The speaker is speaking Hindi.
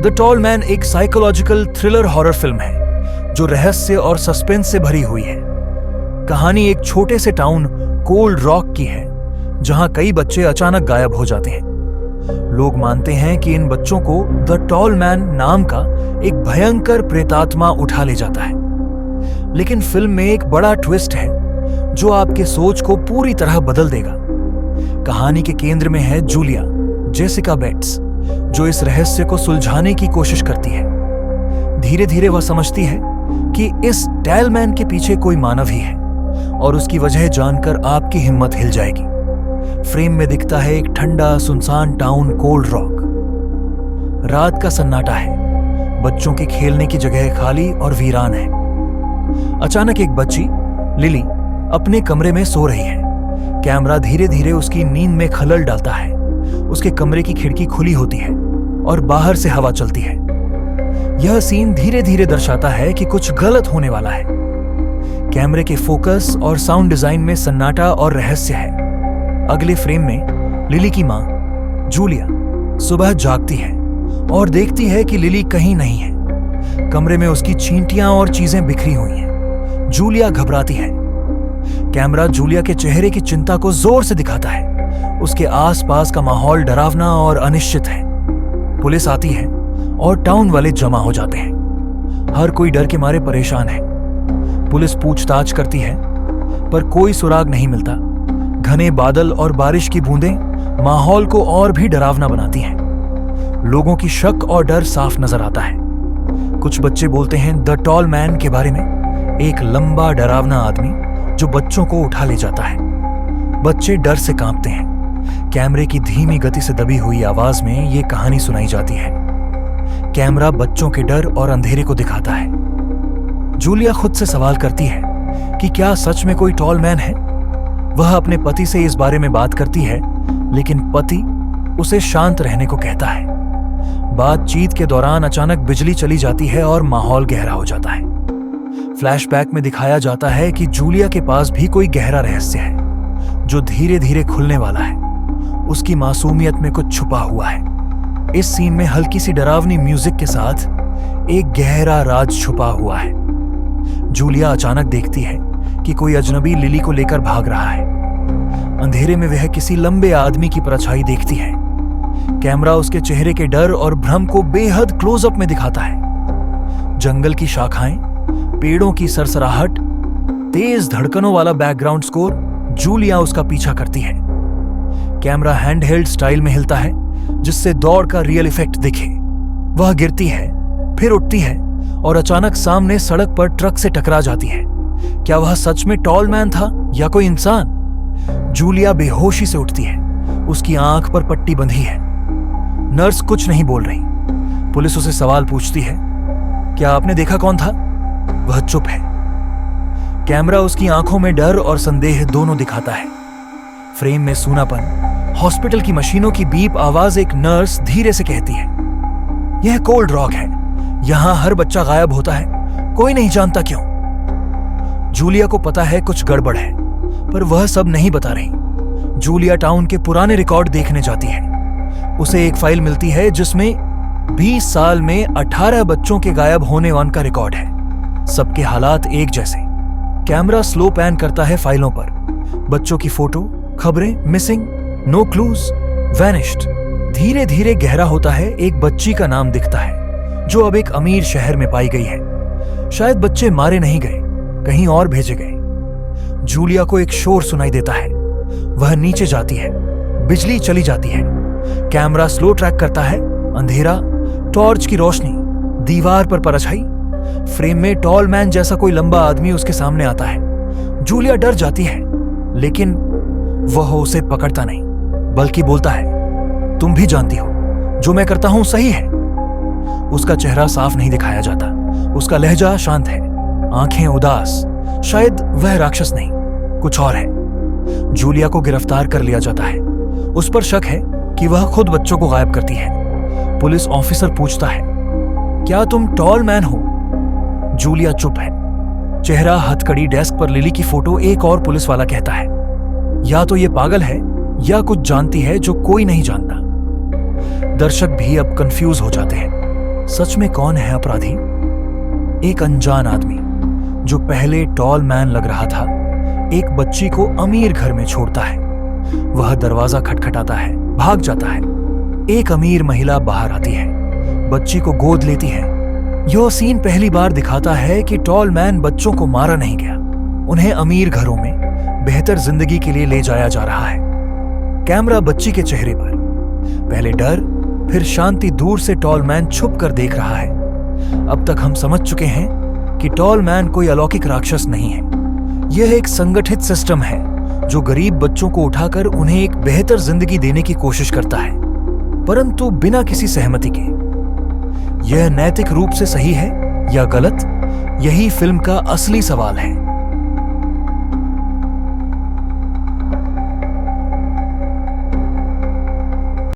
द टॉल मैन एक साइकोलॉजिकल थ्रिलर हॉरर फिल्म है जो रहस्य और सस्पेंस से भरी हुई है। कहानी एक छोटे से टाउन कोल्ड रॉक की है जहां कई बच्चे अचानक गायब हो जाते हैं। लोग मानते हैं कि इन बच्चों को द टॉल मैन नाम का एक भयंकर प्रेतात्मा उठा ले जाता है। लेकिन फिल्म में एक बड़ा ट्विस्ट है जो आपके सोच को पूरी तरह बदल देगा। कहानी के केंद्र में है जूलिया जेसिका बेट्स, जो इस रहस्य को सुलझाने की कोशिश करती है। धीरे धीरे वह समझती है कि इस टॉल के पीछे कोई मानव ही है और उसकी वजह जानकर आपकी हिम्मत हिल जाएगी। फ्रेम में दिखता है एक ठंडा सुनसान टाउन कोल्ड रॉक। रात का सन्नाटा है, बच्चों के खेलने की जगह खाली और वीरान है। अचानक एक बच्ची लिली अपने कमरे में सो रही है। कैमरा धीरे धीरे उसकी नींद में खलल डालता है। उसके कमरे की खिड़की खुली होती है और बाहर से हवा चलती है। यह सीन धीरे धीरे दर्शाता है कि कुछ गलत होने वाला है। कैमरे के फोकस और साउंड डिजाइन में सन्नाटा और रहस्य है। अगले फ्रेम में लिली की मां जूलिया सुबह जागती है और देखती है कि लिली कहीं नहीं है। कमरे में उसकी चींटियां और चीजें बिखरी हुई हैं। जूलिया घबराती है। कैमरा जूलिया के चेहरे की चिंता को जोर से दिखाता है। उसके आसपास का माहौल डरावना और अनिश्चित है। पुलिस आती है और टाउन वाले जमा हो जाते हैं। हर कोई डर के मारे परेशान है। पुलिस पूछताछ करती है पर कोई सुराग नहीं मिलता। घने बादल और बारिश की बूंदें माहौल को और भी डरावना बनाती हैं। लोगों की शक और डर साफ नजर आता है। कुछ बच्चे बोलते हैं द टॉल मैन के बारे में, एक लंबा डरावना आदमी जो बच्चों को उठा ले जाता है। बच्चे डर से कांपते हैं। कैमरे की धीमी गति से दबी हुई आवाज में ये कहानी सुनाई जाती है। कैमरा बच्चों के डर और अंधेरे को दिखाता है। जूलिया खुद से सवाल करती है कि क्या सच में कोई टॉल मैन है। वह अपने पति से इस बारे में बात करती है, लेकिन पति उसे शांत रहने को कहता है। बातचीत के दौरान अचानक बिजली चली जाती है और माहौल गहरा हो जाता है। फ्लैशबैक में दिखाया जाता है कि जूलिया के पास भी कोई गहरा रहस्य है जो धीरे धीरे खुलने वाला है। उसकी मासूमियत में कुछ छुपा हुआ है। इस सीन में हल्की सी डरावनी म्यूजिक के साथ एक गहरा राज छुपा हुआ है। जूलिया अचानक देखती है कि कोई अजनबी लिली को लेकर भाग रहा है। अंधेरे में वह किसी लंबे आदमी की परछाई देखती है। कैमरा उसके चेहरे के डर और भ्रम को बेहद क्लोजअप में दिखाता है। जंगल की शाखाएं, पेड़ों की सरसराहट, तेज धड़कनों वाला बैकग्राउंड स्कोर, जूलिया उसका पीछा करती है। कैमरा हैंडहेल्ड स्टाइल में हिलता है जिससे दौड़ का रियल इफेक्ट दिखे। वह गिरती है, फिर उठती है और अचानक सामने सड़क पर ट्रक से टकरा जाती है। क्या वह सच में टॉल मैन था या कोई इंसान? जूलिया बेहोशी से उठती है। उसकी आंख पर पट्टी बंधी है। नर्स कुछ नहीं बोल रही। पुलिस उसे सवाल पूछती है, क्या आपने देखा कौन था? वह चुप है। कैमरा उसकी आंखों में डर और संदेह दोनों दिखाता है। फ्रेम में सूनापन, हॉस्पिटल की मशीनों की बीप आवाज। एक नर्स धीरे से कहती है, यह कोल्ड रॉक है, यहां हर बच्चा गायब होता है, कोई नहीं जानता क्यों। जूलिया को पता है कुछ गड़बड़ है, पर वह सब नहीं बता रही। जूलिया टाउन के पुराने रिकॉर्ड देखने जाती है। उसे एक फाइल मिलती है जिसमें 20 साल में 18 बच्चों के गायब होने का रिकॉर्ड है। सबके हालात एक जैसे। कैमरा स्लो पैन करता है फाइलों पर। बच्चों की फोटो, खबरें, मिसिंग, नो क्लूज, वैनिश्ड। धीरे धीरे गहरा होता है। एक बच्ची का नाम दिखता है जो अब एक अमीर शहर में पाई गई है। शायद बच्चे मारे नहीं गए, कहीं और भेजे गए। जूलिया को एक शोर सुनाई देता है। वह नीचे जाती है। बिजली चली जाती है। कैमरा स्लो ट्रैक करता है। अंधेरा, टॉर्च की रोशनी, दीवार पर परछाई। फ्रेम में टॉल मैन जैसा कोई लंबा आदमी उसके सामने आता है। जूलिया डर जाती है, लेकिन वह उसे पकड़ता नहीं, बल्कि बोलता है, तुम भी जानती हो जो मैं करता हूं सही है। उसका चेहरा साफ नहीं दिखाया जाता। उसका लहजा शांत है, आंखें उदास। शायद वह राक्षस नहीं, कुछ और है। जूलिया को गिरफ्तार कर लिया जाता है। उस पर शक है कि वह खुद बच्चों को गायब करती है। पुलिस ऑफिसर पूछता है, क्या तुम टॉल मैन हो? जूलिया चुप है। चेहरा हथकड़ी डेस्क पर लिली की फोटो। एक और पुलिस वाला कहता है, या तो ये पागल है या कुछ जानती है जो कोई नहीं जानता। दर्शक भी अब कंफ्यूज हो जाते हैं। सच में कौन है अपराधी? एक अनजान आदमी जो पहले टॉल मैन लग रहा था, एक बच्ची को अमीर घर में छोड़ता है। वह दरवाजा खटखटाता है, भाग जाता है। एक अमीर महिला बाहर आती है, बच्ची को गोद लेती है। यह सीन पहली बार दिखाता है कि टॉल मैन बच्चों को मारा नहीं गया, उन्हें अमीर घरों में बेहतर जिंदगी के लिए ले जाया जा रहा है। कैमरा बच्ची के चेहरे पर पहले डर, फिर शांति, दूर से टॉल मैन छुप कर देख रहा है। अब तक हम समझ चुके हैं कि टॉल मैन कोई अलौकिक राक्षस नहीं है। यह एक संगठित सिस्टम है जो गरीब बच्चों को उठाकर उन्हें एक बेहतर जिंदगी देने की कोशिश करता है, परंतु बिना किसी सहमति के। यह नैतिक रूप से सही है या गलत, यही फिल्म का असली सवाल है।